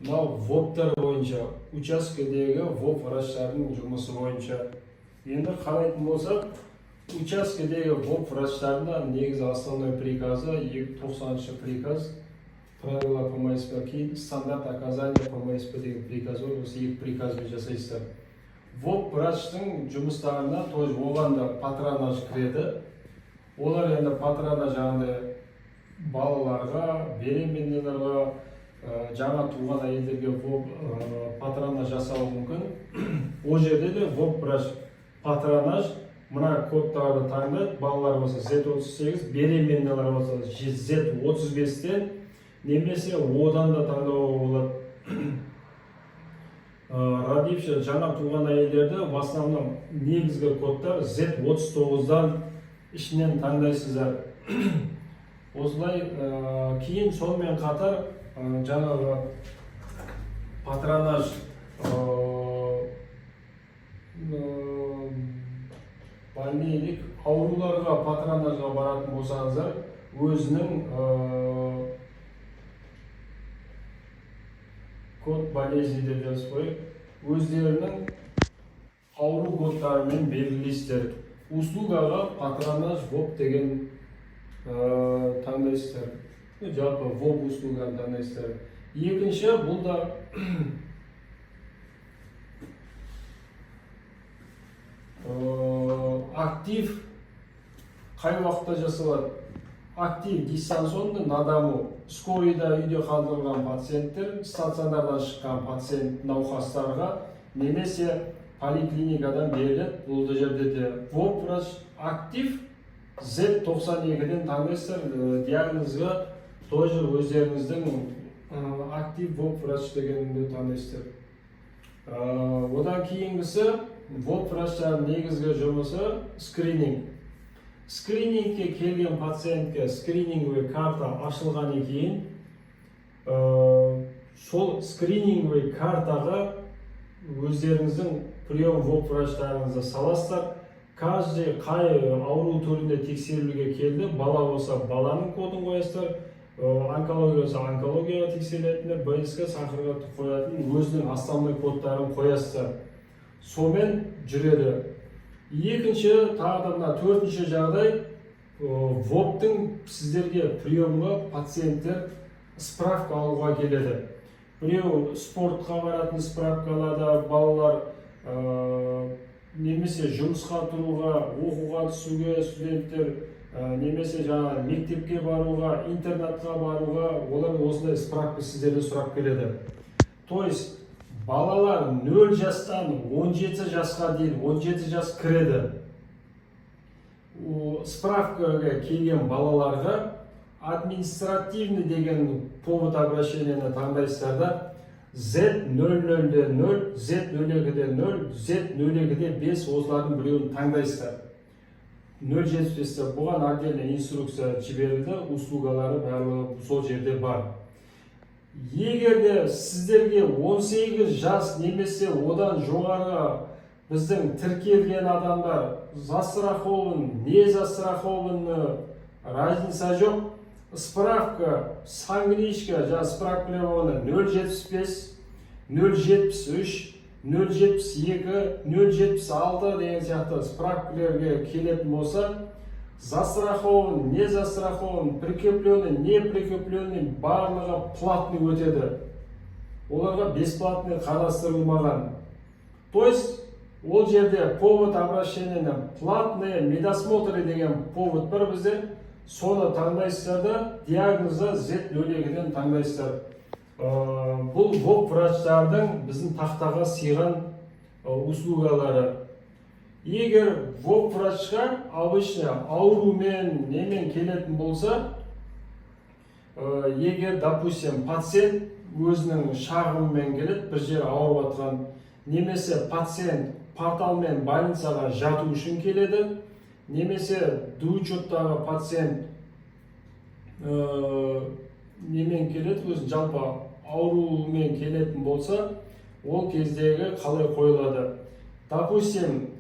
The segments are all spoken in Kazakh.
Мынау ВОПтар бойынша, учаскедегі ВОП врачтардың жұмысы бойынша. Енді қарайтын болсақ, учаскедегі ВОП врачтарында негізі основной приказы 90-шы приказ, правила по МСП, кейін стандарт оказания по МСП деген приказ бар, осы екі приказбен жасайсыздар. ВОП врачтың жұмыстарына тоже оған да патронаж кіреді. Олар енді патронаж жаңағыдай балаларға, беременналарға, жаңа туған әйелдерге патронаж жасауы мүмкін. Ол жерде де ВОП врач патронаж мына кодтарды таңдайды. Балалар болса Z38, беременналар болса Z35-тен немесе одан да таңдауға болады. Родивші жаңа туған әйелдерді в основном негізгі кодтар Z39-дан ішінен таңдайсыздар. Осылай кейін сонымен қатар жаңағы патронаж больнийлік ауруларға патронажға баратын болсаңыздар, өзінің код болезни деп жазып қойып, өздерінің ауру кодтарымен белгілейсіздер. Услугаға патронаж ВОП деген таңдайсыздар. Жалпы ВОП услуганы таңдайсыздар. Екінші, бұл да актив қай уақытта жасалады? Актив дистанционды надаму. Скорыйда үйде қалдырылған пациенттер, стационардан шыққан пациент науқастарға немесе поликлиникадан беріледі. Бұл да жерде де ВОП врач актив Z92-ден таңдайсыздар. Диагнозға тоже өздеріңіздің актив ВОП врач дегенді таңдайсыздар. Одан кейінгісі ВОП врачтардың негізгі жұмысы скрининг. Скринингке келген пациентке скрининговый карта ашылғаннан кейін, сол скрининговый картаға өздеріңіздің прием ВОП врачтарыңызды саласыздар. Каждый қай ауру түрінде тексерілуге келді, бала болса баланың кодын қоясыздар, онкология болса онкологияға тексерілетіндер, БСК сахарға қоятын өзінің основной кодтарын қоясыздар. Сомен жүреді. Екінші, тағы да төртінші жағдай, ВОПтың сіздерге приемға пациенттер справка алуға келеді. Біреу спортқа баратын справка алады, балалар немесе жұмысқа тұруға, оқуға түсуге студенттер, немесе жаңа мектепке баруға, интернатқа баруға, олар осындай справка сіздерден сұрап келеді. То есть балалар 0 жастан 17 жасқа дейін 17 жас кіреді. Справкаға келген балаларға административный деген повод обращениені таңдайсыздар да, Z00-0, Z02-0, Z02-5 осылардың біреуін таңдайсыздар. 075-те бұған отдельный инструкция жіберілді, услугалары барлығы сол жерде бар. Егерде сіздерге 18 жас немесе одан жоғары біздің тіркелген адамдар застрахован, не застрахованы разница жоқ. Справка, сангничка, справкалеваны 075, 073, 072, 076 деген сияқты справкалерге келетін болса, застрахован, не застрахован, прикрепленный, не прикрепленный барлығы платный өтеді. Оларға бесплатный қарастырылмаған. То есть, ол жерде повод обращениені платные медосмотры деген повод бар бізде. Соны таңдайсыздар да, диагнозы Z02-ден таңдайсыздар. Бұл ВОП врачтардың біздің тақтаға сыйған услугалары. Егер ВОП врачқа обычно аурумен немен келетін болса, егер, допустим, пациент өзінің шағымымен келеді, бір жер ауырып жатқан, немесе пациент порталмен больницаға жату үшін келеді, немесе доучеттағы пациент немен келеді, өзін жалпы аурумен келетін болса, ол кездегі қалай қойылады. Допустим,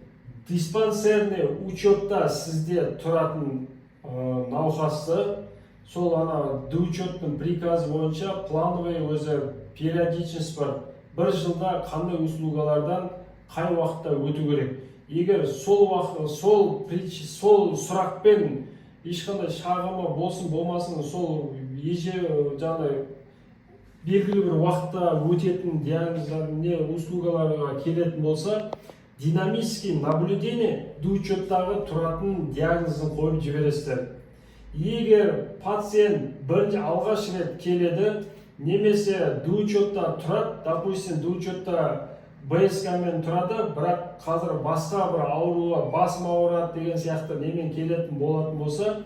диспансерный учетта сізде тұратын науқасты сол ана доучеттің приказы бойынша плановый өзі периодичность бар. Бір жылда қандай услугалардан қай уақытта өту керек. Егер сол сұрақпен ешқандай шағымы болсын болмасын, сол жаңағы белгілі бір уақытта өтетін диагноздар не услугаларға келетін болса, динамический наблюдение доучеттағы тұратын диагнозын қойып жібересіздер. Егер пациент бірінші алғаш рет келеді, немесе доучетта тұрады, допустим, доучетта БСК-мен тұрады, бірақ қазір басқа бір ауруға басым ауырады деген сияқты немен келетін болатын болса,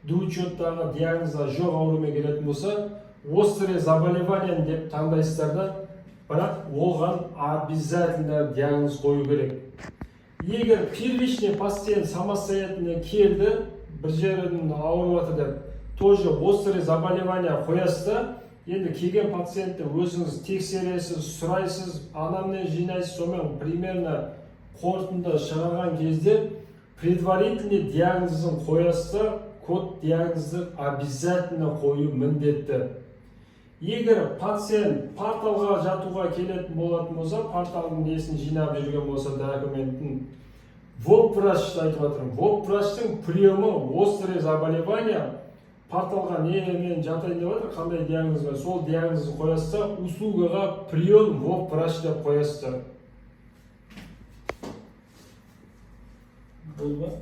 доучеттағы диагнозда жоқ аурумен келетін болса, острое заболевание деп таңдайсыздар да, бірақ оған обязательно диагноз қою керек. Егер первичный пациент самостоятельно келді, бір жерін ауырып жатыр деп, тоже острое заболевание қоясыз да, енді келген пациентті өзіңіз тексересіз, сұрайсыз, анамнез жинайсыз, сонымен примерно қорытынды шығарған кезде предварительный диагнозын қоясыз да, код диагнозды обязательно қою міндетті. Егер пациент порталға жатуға келетін болатын болса, порталдың несін жинап жүрген болса, документін, ВОП-врач айтып жатырмын. ВОП-врачтың приемы острое заболевание порталға немен жатайын деп жатыр, қандай диагнозға, сол диагнозды қоясыздар, услугаға прием ВОП-врач деп қоясыздар. Болды ма?